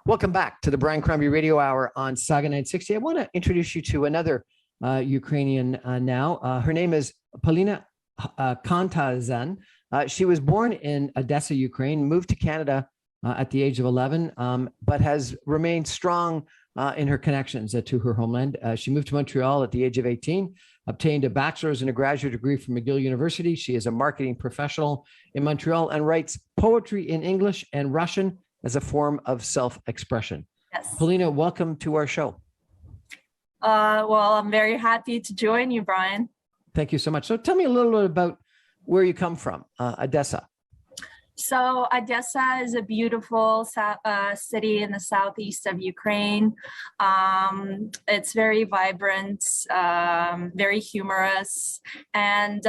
Welcome back to the Brian Crombie Radio Hour on Saga 960. I want to introduce you to another Ukrainian now. Her name is Polina Khantadze. She was born in Odessa, Ukraine, moved to Canada at the age of 11, but has remained strong in her connections to her homeland. She moved to Montreal at the age of 18, obtained a bachelor's and a graduate degree from McGill University. She is a marketing professional in Montreal and writes poetry in English and Russian as a form of self-expression. Yes. Polina, welcome to our show. Well, I'm very happy to join you, Brian. Thank you so much. So tell me a little bit about where you come from, Odessa. So Odessa is a beautiful city in the southeast of Ukraine. It's very vibrant, very humorous. And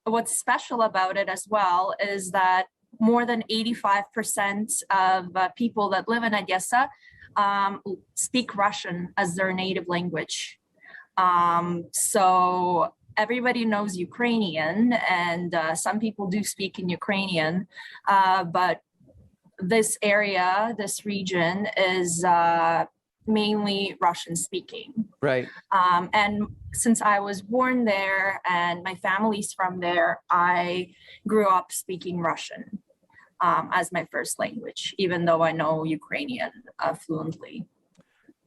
what's special about it as well is that more than 85% of people that live in Odessa speak Russian as their native language. So everybody knows Ukrainian, and some people do speak in Ukrainian, but this area, this region is mainly Russian speaking. Right. And since I was born there and my family's from there, I grew up speaking Russian as my first language, even though I know Ukrainian fluently.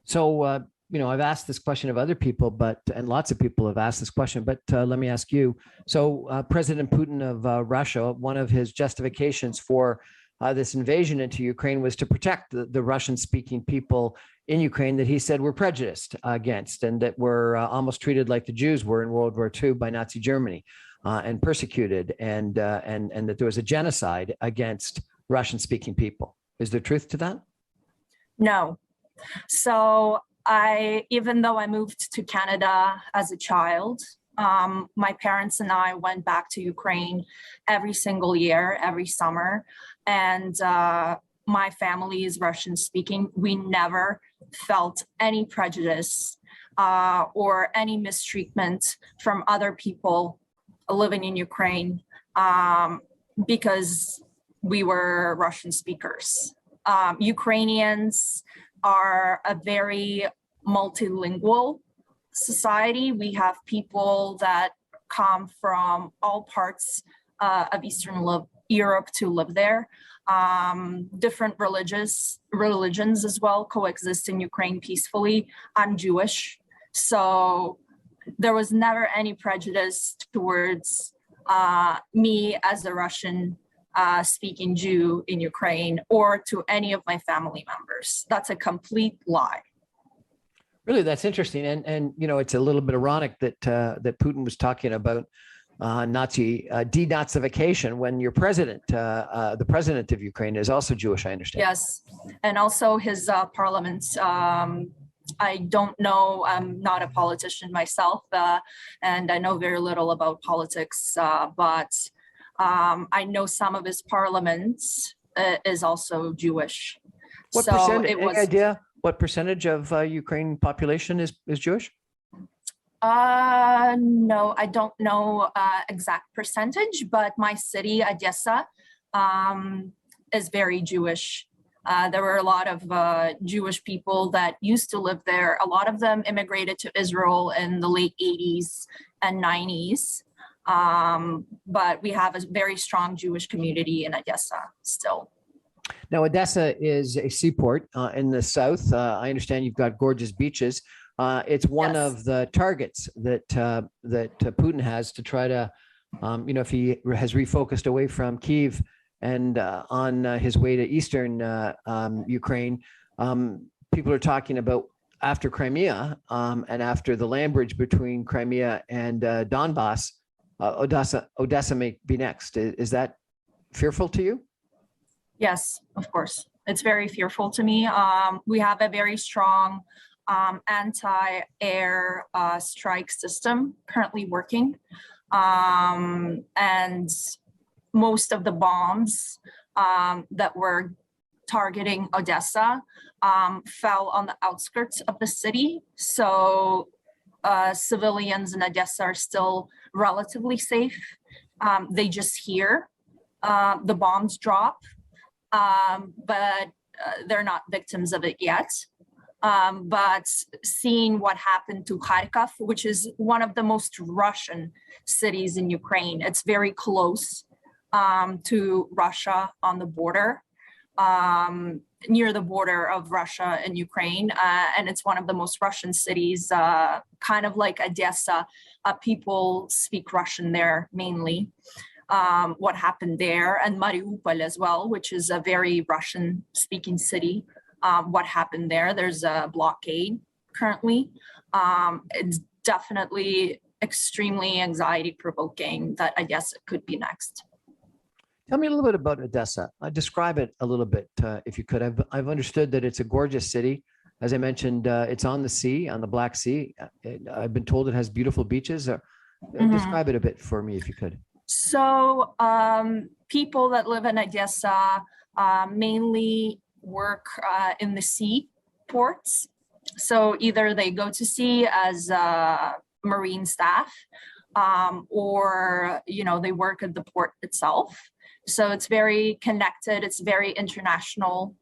So, I've asked this question of other people, and lots of people have asked this question, but let me ask you. So President Putin of Russia, one of his justifications for this invasion into Ukraine was to protect the Russian-speaking people in Ukraine that he said were prejudiced against and that were almost treated like the Jews were in World War II by Nazi Germany and persecuted, and that there was a genocide against Russian-speaking people. Is there truth to that? No. So even though I moved to Canada as a child, my parents and I went back to Ukraine every single year, every summer. And my family is Russian speaking. We never felt any prejudice or any mistreatment from other people living in Ukraine because we were Russian speakers. Ukrainians are a very multilingual society. We have people that come from all parts of Eastern Europe to live there. Different religions as well coexist in Ukraine peacefully. I'm Jewish, so there was never any prejudice towards me as a Russian speaking Jew in Ukraine or to any of my family members. That's a complete lie. Really, that's interesting, and it's a little bit ironic that that Putin was talking about Nazi denazification when your president, the president of Ukraine, is also Jewish. I understand. Yes, and also his parliament. I don't know. I'm not a politician myself, and I know very little about politics. But I know some of his parliament is also Jewish. What percent? Any idea what percentage of Ukraine population is Jewish? No, I don't know exact percentage, but my city, Odessa, is very Jewish. There were a lot of Jewish people that used to live there. A lot of them immigrated to Israel in the late 80s and 90s. But we have a very strong Jewish community in Odessa still. Now, Odessa is a seaport in the south. I understand you've got gorgeous beaches. It's one of the targets that Putin has to try to, if he has refocused away from Kyiv and on his way to eastern Ukraine, people are talking about after Crimea and after the land bridge between Crimea and Donbass, Odessa may be next. Is that fearful to you? Yes, of course. It's very fearful to me. We have a very strong anti-air strike system currently working. And most of the bombs that were targeting Odessa fell on the outskirts of the city. So civilians in Odessa are still relatively safe. They just hear the bombs drop. But they're not victims of it yet. But seeing what happened to Kharkov, which is one of the most Russian cities in Ukraine, it's very close to Russia on the border, near the border of Russia and Ukraine. And it's one of the most Russian cities, kind of like Odessa. People speak Russian there mainly. What happened there, and Mariupol as well, which is a very Russian speaking city. What happened there, there's a blockade currently. It's definitely extremely anxiety provoking that I guess it could be next. Tell me a little bit about Odessa. Describe it a little bit, if you could. I've understood that it's a gorgeous city. As I mentioned, it's on the sea, on the Black Sea. I've been told it has beautiful beaches. Describe it a bit for me, if you could. So people that live in Odessa mainly work in the sea ports. So either they go to sea as marine staff, or they work at the port itself. So it's very connected. It's very international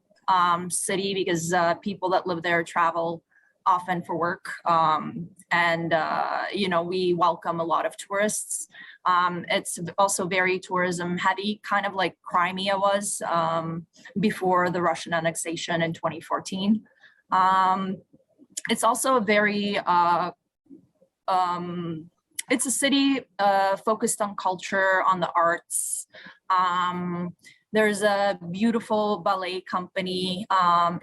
city because people that live there travel often for work. We welcome a lot of tourists. It's also very tourism heavy, kind of like Crimea was before the Russian annexation in 2014. It's also a very, it's a city focused on culture, on the arts. There's a beautiful ballet company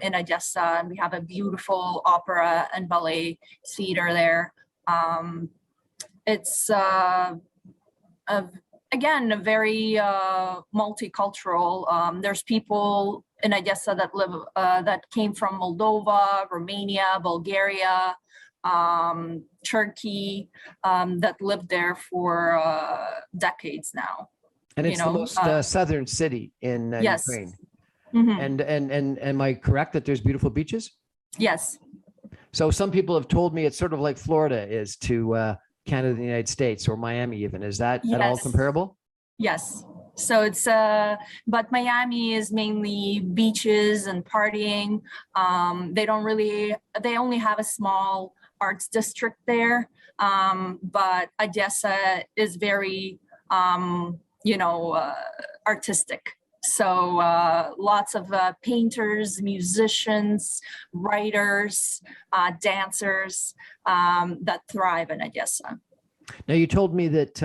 in Odessa, and we have a beautiful opera and ballet theater there. It's again a very multicultural. There's people in Odessa that live that came from Moldova, Romania, Bulgaria, Turkey, that lived there for decades now. And it's the most southern city in yes. Ukraine. Mm-hmm. And am I correct that there's beautiful beaches? Yes. So some people have told me it's sort of like Florida is to Canada and the United States, or Miami even. Is that at all comparable? Yes. So it's but Miami is mainly beaches and partying. They only have a small arts district there. But Odessa is very artistic. So lots of painters, musicians, writers, dancers that thrive in Odessa. Now, you told me that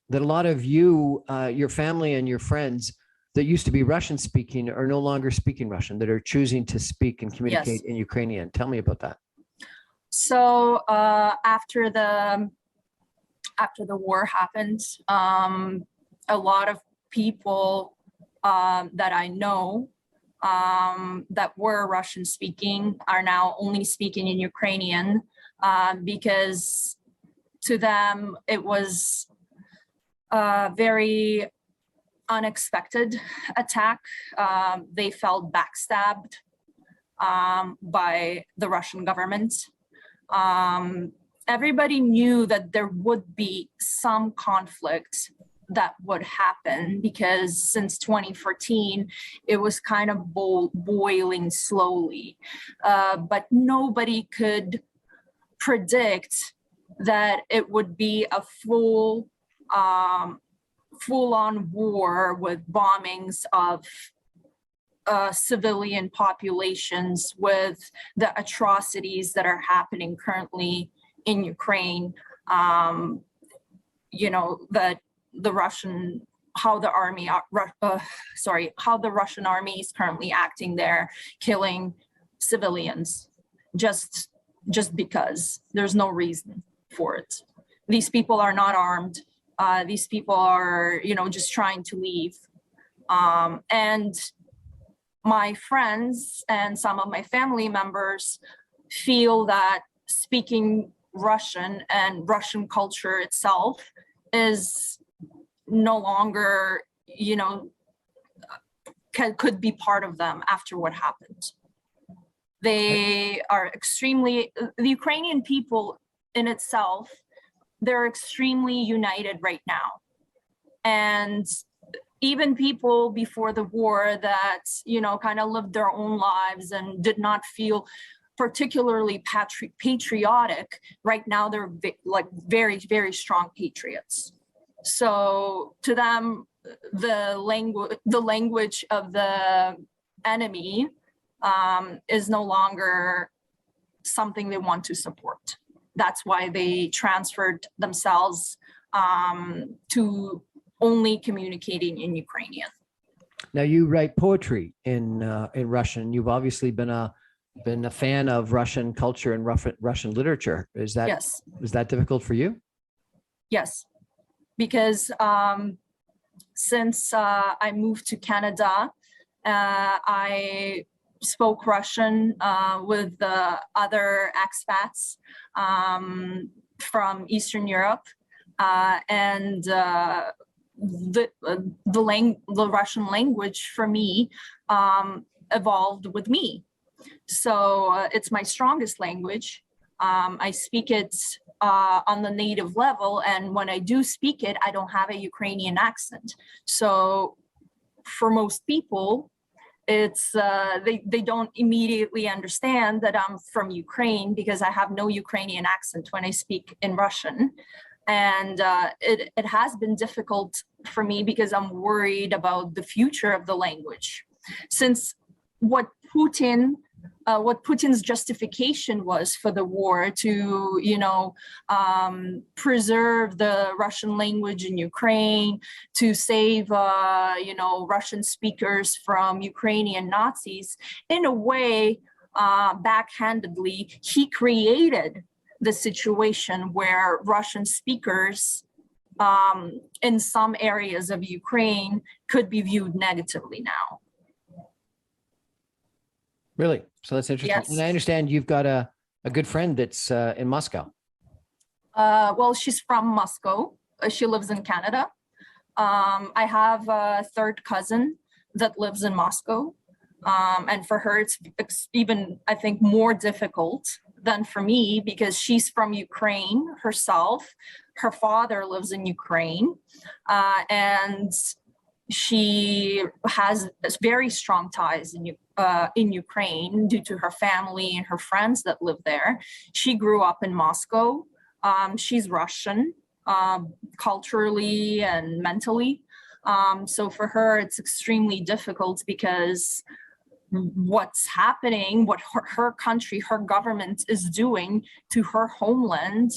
that a lot of your family and your friends that used to be Russian speaking are no longer speaking Russian, that are choosing to speak and communicate in Ukrainian. Tell me about that. So after the war happened, a lot of people that I know that were Russian speaking are now only speaking in Ukrainian because to them it was a very unexpected attack. They felt backstabbed by the Russian government. Everybody knew that there would be some conflict that would happen because since 2014, it was kind of boiling slowly. But nobody could predict that it would be a full-on war with bombings of civilian populations, with the atrocities that are happening currently in Ukraine. That the how the Russian army is currently acting there, killing civilians just because there's no reason for it. These people are not armed. These people are, just trying to leave. And my friends and some of my family members feel that speaking Russian and Russian culture itself is no longer, could be part of them after what happened. They are the Ukrainian people in itself, they're extremely united right now. And, even people before the war that, kind of lived their own lives and did not feel particularly patriotic, right now they're like very, very strong patriots. So to them, the language of the enemy is no longer something they want to support. That's why they transferred themselves to only communicating in Ukrainian. Now you write poetry in Russian. You've obviously been a fan of Russian culture and Russian literature. Yes. Was that difficult for you? Yes, because since I moved to Canada, I spoke Russian with the other expats from Eastern Europe, and the Russian language for me evolved with me. So it's my strongest language. I speak it on the native level, and when I do speak it, I don't have a Ukrainian accent. So for most people, it's they don't immediately understand that I'm from Ukraine because I have no Ukrainian accent when I speak in Russian. And it has been difficult for me because I'm worried about the future of the language. Since what Putin's justification was for the war to, preserve the Russian language in Ukraine, to save, Russian speakers from Ukrainian Nazis, in a way, backhandedly, he created the situation where Russian speakers in some areas of Ukraine could be viewed negatively now. Really? So that's interesting. Yes. And I understand you've got a good friend that's in Moscow. Well, she's from Moscow. She lives in Canada. I have a third cousin that lives in Moscow. And for her, it's even, I think, more difficult than for me because she's from Ukraine herself. Her father lives in Ukraine. And she has very strong ties in Ukraine due to her family and her friends that live there. She grew up in Moscow. She's Russian, culturally and mentally. So for her, it's extremely difficult because what's happening, what her country, her government is doing to her homeland,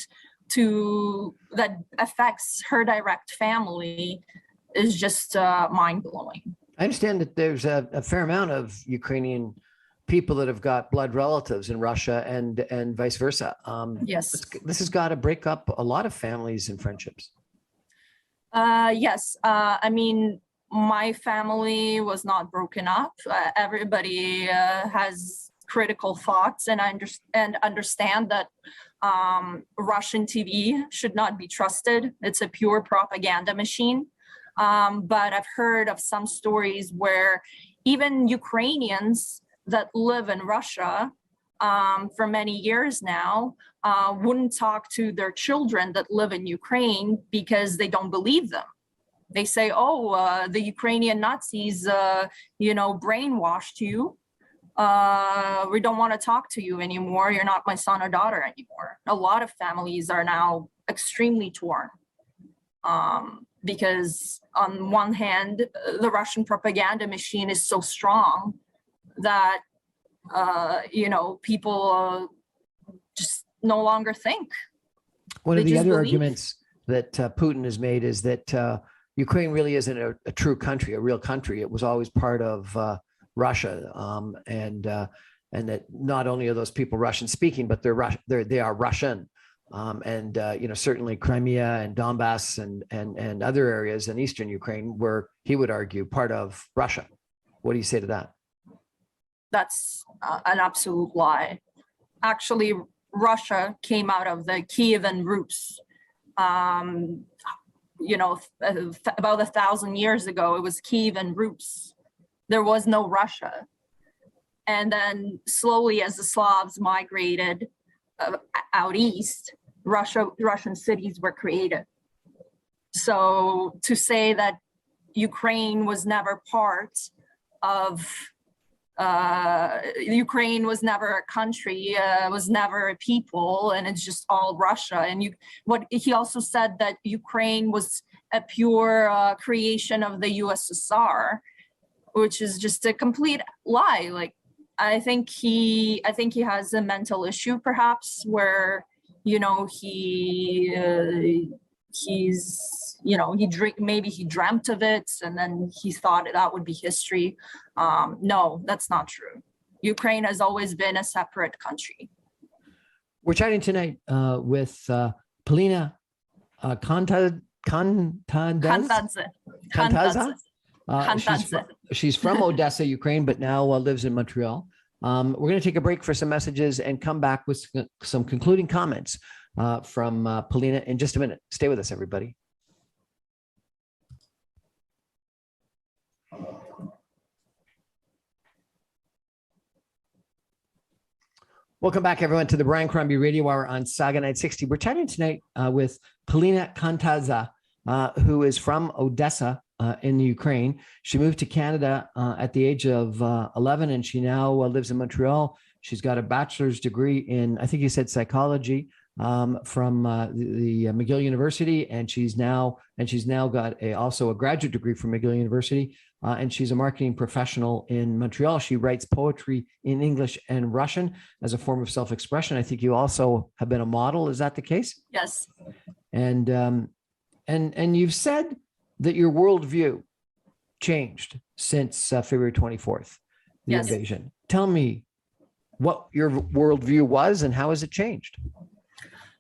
that affects her direct family, is just mind-blowing. I understand that there's a fair amount of Ukrainian people that have got blood relatives in Russia and vice versa. Yes. This has got to break up a lot of families and friendships. Yes. I mean, my family was not broken up. Everybody has critical thoughts, and I understand that Russian TV should not be trusted. It's a pure propaganda machine. But I've heard of some stories where even Ukrainians that live in Russia for many years now wouldn't talk to their children that live in Ukraine because they don't believe them. They say, oh, the Ukrainian Nazis, brainwashed you. We don't want to talk to you anymore. You're not my son or daughter anymore. A lot of families are now extremely torn. Because on one hand, the Russian propaganda machine is so strong that, people just no longer think. One of the other arguments that Putin has made is that Ukraine really isn't a true country, a real country. It was always part of Russia, and that not only are those people Russian speaking, but they are Russian. Certainly Crimea and Donbass and other areas in Eastern Ukraine were, he would argue, part of Russia. What do you say to that? That's an absolute lie. Actually, Russia came out of the Kievan Rus. About 1,000 years ago, it was Kievan Rus. There was no Russia. And then slowly, as the Slavs migrated out east, Russian cities were created. So to say that Ukraine was never part of, Ukraine was never a country, was never a people, and it's just all Russia. And what he also said, that Ukraine was a pure creation of the USSR, which is just a complete lie. Like, I think he has a mental issue, perhaps, where, you know, maybe he dreamt of it, and then he thought that would be history. No, that's not true. Ukraine has always been a separate country. We're chatting tonight with Polina Khantadze. She's from Odessa, Ukraine, but now lives in Montreal. We're going to take a break for some messages and come back with some concluding comments from Polina in just a minute. Stay with us, everybody. Welcome back, everyone, to the Brian Crombie Radio Hour on Saga 960. We're chatting tonight with Polina Khantadze, who is from Odessa in the Ukraine. She moved to Canada at the age of 11, and she now lives in Montreal. She's got a bachelor's degree in, I think you said, psychology from the McGill University, and she's now got also a graduate degree from McGill University. And she's a marketing professional in Montreal. She writes poetry in English and Russian as a form of self-expression. I think you also have been a model. Is that the case? Yes. And you've said that your worldview changed since February 24th, the Yes. invasion. Tell me what your worldview was and how has it changed?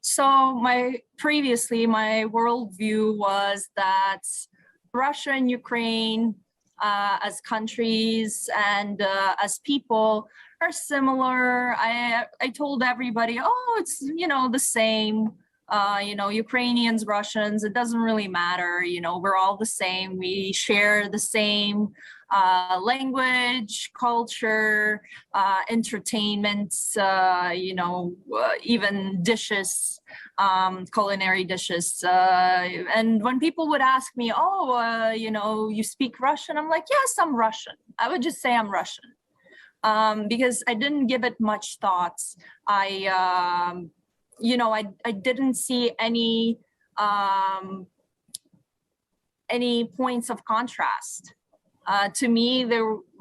So my worldview was that Russia and Ukraine as countries and as people are similar. I told everybody, oh, it's, you know, the same. Ukrainians, Russians, it doesn't really matter. You know, we're all the same. We share the same language, culture, entertainment, even dishes, culinary dishes. And when people would ask me, you speak Russian? I'm like, yes, I'm Russian. I would just say I'm Russian because I didn't give it much thought. I didn't see any points of contrast. To me,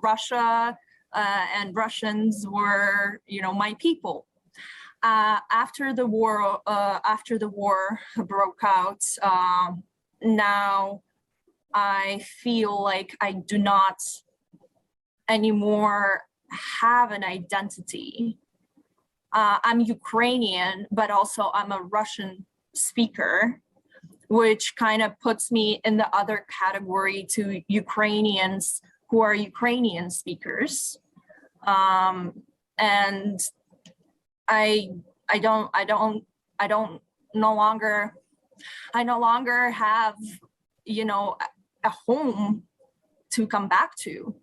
Russia and Russians were, my people. After the war broke out, now I feel like I do not anymore have an identity. I'm Ukrainian, but also I'm a Russian speaker, which kind of puts me in the other category to Ukrainians who are Ukrainian speakers. And I no longer have, a home to come back to.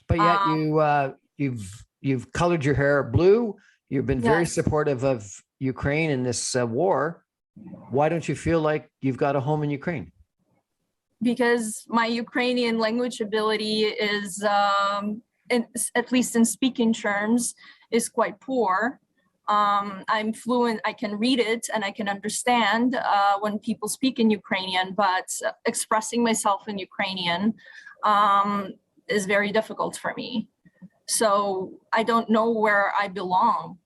But yet you've colored your hair blue. You've been very supportive of Ukraine in this war. Why don't you feel like you've got a home in Ukraine? Because my Ukrainian language ability is, at least in speaking terms, is quite poor. I'm fluent, I can read it and I can understand when people speak in Ukrainian, but expressing myself in Ukrainian is very difficult for me. So I don't know where I belong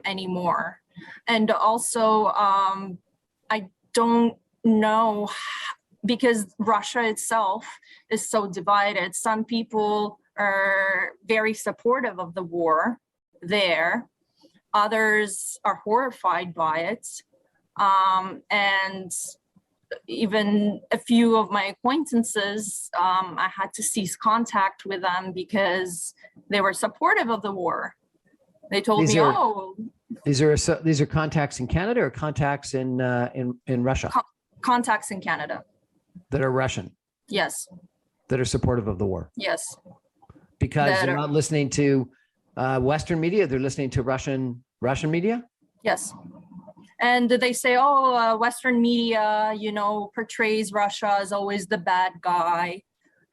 anymore. And also, I don't know, because Russia itself is so divided. Some people are very supportive of the war there. Others are horrified by it. And even a few of my acquaintances, I had to cease contact with them because they were supportive of the war. They told me, these are contacts in Canada or contacts in Russia? Contacts in Canada. That are Russian? Yes. That are supportive of the war? Yes. Because they're not listening to Western media, they're listening to Russian media? Yes. And they say, oh, Western media, portrays Russia as always the bad guy.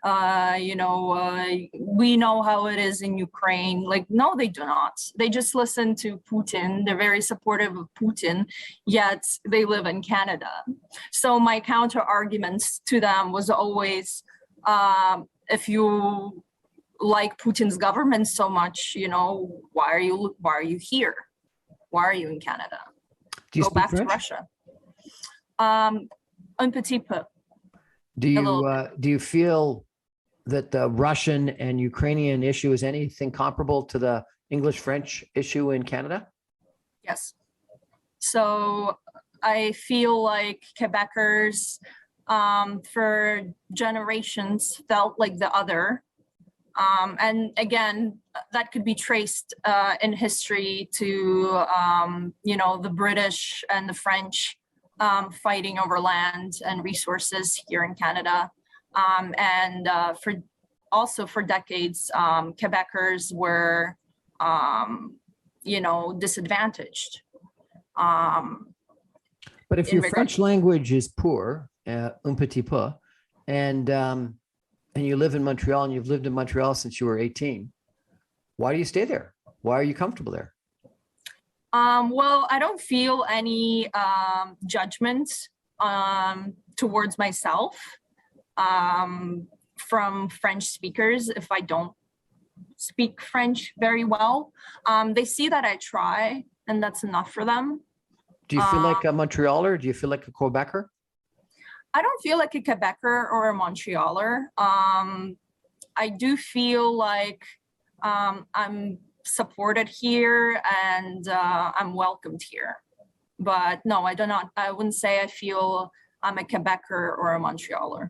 We know how it is in Ukraine. Like, no, they do not. They just listen to Putin. They're very supportive of Putin, yet they live in Canada. So my counter arguments to them was always, if you like Putin's government so much, why are you here? Why are you in Canada? Do you Go speak back French? to Russia. Un petit peu. Do you feel that the Russian and Ukrainian issue is anything comparable to the English-French issue in Canada? Yes. So I feel like Quebecers for generations felt like the other. And again, that could be traced in history to, the British and the French fighting over land and resources here in Canada. And for decades, Quebecers were, disadvantaged. But if your French language is poor, un petit peu, and you live in Montreal and you've lived in Montreal since you were 18, why do you stay there? Why are you comfortable there? Well, I don't feel any judgment towards myself from French speakers if I don't speak French very well. They see that I try, and that's enough for them. Do you feel like a Montrealer? Do you feel like a Quebecer? I don't feel like a Quebecer or a Montrealer. I do feel like I'm supported here and I'm welcomed here. But no, I wouldn't say I feel I'm a Quebecer or a Montrealer.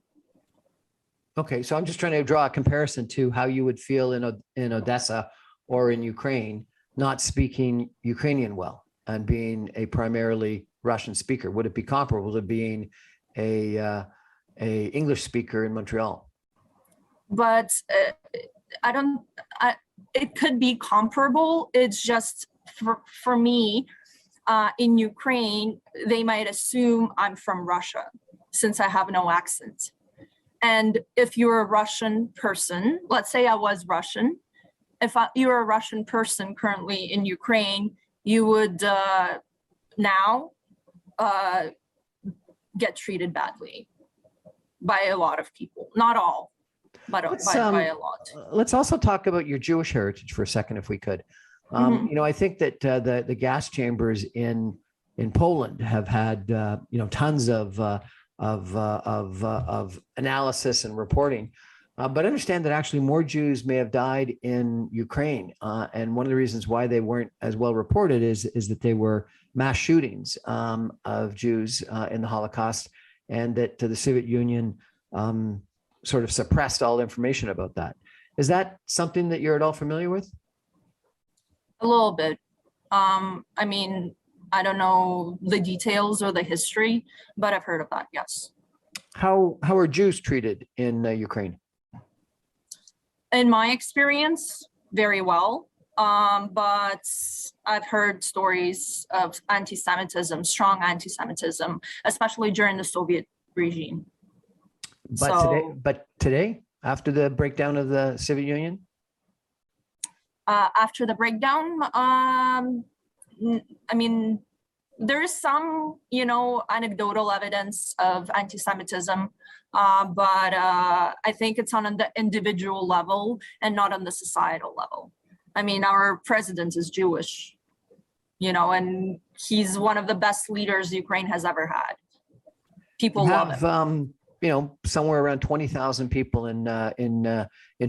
Okay, so I'm just trying to draw a comparison to how you would feel in Odessa or in Ukraine, not speaking Ukrainian well and being a primarily Russian speaker. Would it be comparable to being a English speaker in Montreal? But it could be comparable. It's just for me, in Ukraine, they might assume I'm from Russia since I have no accent. And if you're a Russian person, let's say I was Russian, if you're a Russian person currently in Ukraine, you would now get treated badly by a lot of people. Not all, but by a lot. Let's also talk about your Jewish heritage for a second, if we could. I think that the gas chambers in Poland have had tons of analysis and reporting, but understand that actually more Jews may have died in Ukraine, and one of the reasons why they weren't as well reported is that they were mass shootings of Jews in the Holocaust, and that the Soviet Union sort of suppressed all information about that. Is that something that you're at all familiar with? A little bit. I mean, I don't know the details or the history, but I've heard of that, yes. How are Jews treated in Ukraine? In my experience, very well. But I've heard stories of anti-Semitism, strong anti-Semitism, especially during the Soviet regime. But today, after the breakdown of the Soviet Union? After the breakdown, I mean, there is some, anecdotal evidence of anti-Semitism, but I think it's on the individual level and not on the societal level. I mean, our president is Jewish, and he's one of the best leaders Ukraine has ever had. People love him. Somewhere around 20,000 people in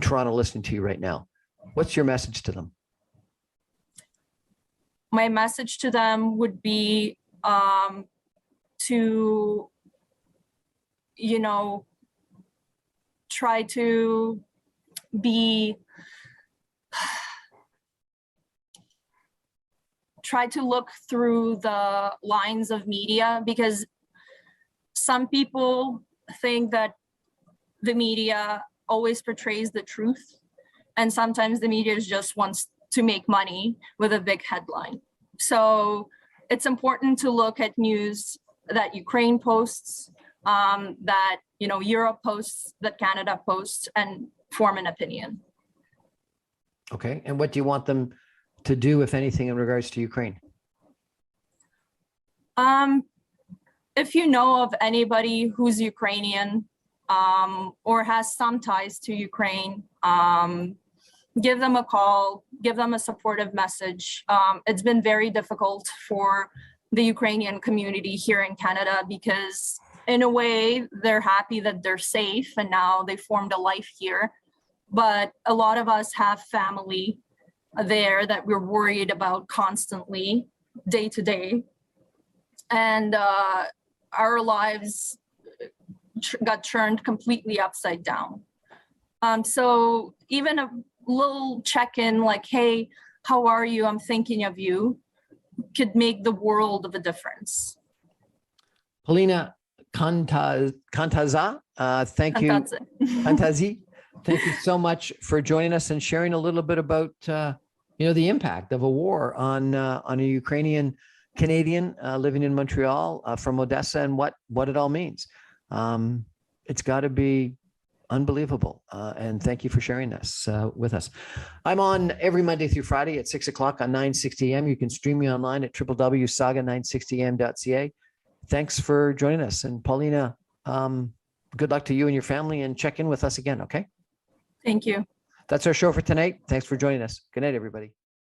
Toronto listening to you right now. What's your message to them? My message to them would be to, try to look through the lines of media, because some people think that the media always portrays the truth, and sometimes the media just wants to make money with a big headline. So it's important to look at news that Ukraine posts, that Europe posts, that Canada posts, and form an opinion. Okay. And what do you want them to do, if anything, in regards to Ukraine? If you know of anybody who's Ukrainian or has some ties to Ukraine, give them a call, give them a supportive message. It's been very difficult for the Ukrainian community here in Canada because in a way they're happy that they're safe and now they formed a life here. But a lot of us have family there that we're worried about constantly, day to day. And our lives got turned completely upside down. So even a little check-in like, hey, how are you? I'm thinking of you, could make the world of a difference. Polina Khantadze, thank you. Khantadze, thank you so much for joining us and sharing a little bit about the impact of a war on a Ukrainian Canadian living in Montreal from Odessa and what it all means. It's got to be unbelievable. And thank you for sharing this with us. I'm on every Monday through Friday at 6 o'clock on 960 AM. You can stream me online at www.saga960am.ca. Thanks for joining us. And Polina, good luck to you and your family, and check in with us again. Okay. Thank you. That's our show for tonight. Thanks for joining us. Good night, everybody.